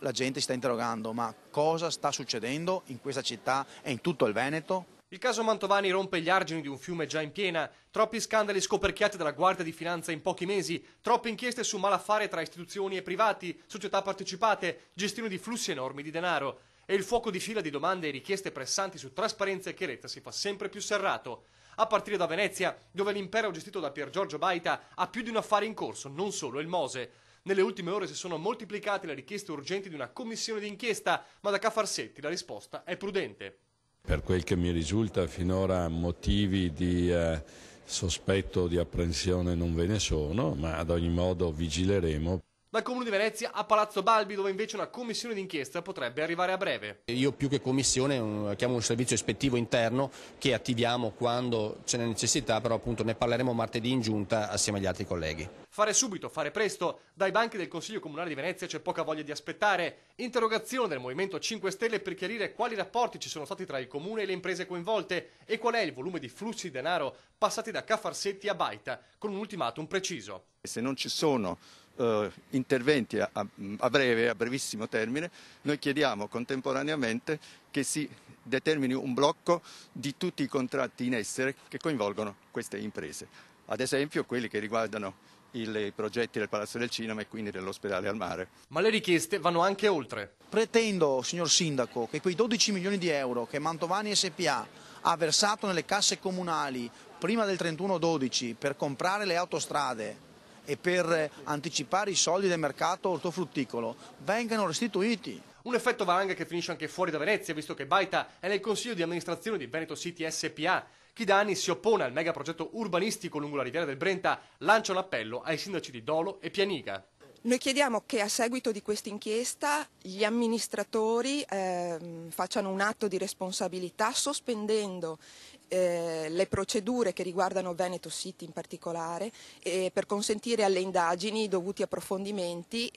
La gente si sta interrogando, ma cosa sta succedendo in questa città e in tutto il Veneto? Il caso Mantovani rompe gli argini di un fiume già in piena, troppi scandali scoperchiati dalla Guardia di Finanza in pochi mesi, troppe inchieste su malaffare tra istituzioni e privati, società partecipate, gestione di flussi enormi di denaro. E il fuoco di fila di domande e richieste pressanti su trasparenza e chiarezza si fa sempre più serrato. A partire da Venezia, dove l'impero gestito da Pier Giorgio Baita ha più di un affare in corso, non solo il Mose. Nelle ultime ore si sono moltiplicate le richieste urgenti di una commissione d'inchiesta, ma da Cafarsetti la risposta è prudente. Per quel che mi risulta finora motivi di sospetto o di apprensione non ve ne sono, ma ad ogni modo vigileremo. Dal Comune di Venezia a Palazzo Balbi, dove invece una commissione d'inchiesta potrebbe arrivare a breve. Io più che commissione chiamo un servizio ispettivo interno che attiviamo quando ce n'è necessità, però appunto ne parleremo martedì in giunta assieme agli altri colleghi. Fare subito, fare presto. Dai banchi del Consiglio Comunale di Venezia c'è poca voglia di aspettare. Interrogazione del Movimento 5 Stelle per chiarire quali rapporti ci sono stati tra il Comune e le imprese coinvolte e qual è il volume di flussi di denaro passati da Cafarsetti a Baita, con un ultimatum preciso. Se non ci sono interventi a brevissimo termine, noi chiediamo contemporaneamente che si determini un blocco di tutti i contratti in essere che coinvolgono queste imprese, ad esempio quelli che riguardano i progetti del Palazzo del Cinema e quindi dell'ospedale al mare. Ma le richieste vanno anche oltre. Pretendo, signor Sindaco, che quei 12 milioni di euro che Mantovani SpA ha versato nelle casse comunali prima del 31/12 per comprare le autostrade e per anticipare i soldi del mercato ortofrutticolo vengano restituiti. Un effetto valanga che finisce anche fuori da Venezia, visto che Baita è nel consiglio di amministrazione di Veneto City SpA. Chi da anni si oppone al megaprogetto urbanistico lungo la riviera del Brenta lancia un appello ai sindaci di Dolo e Pianiga. Noi chiediamo che a seguito di questa inchiesta gli amministratori facciano un atto di responsabilità sospendendo le procedure che riguardano Veneto City in particolare per consentire alle indagini i dovuti approfondimenti.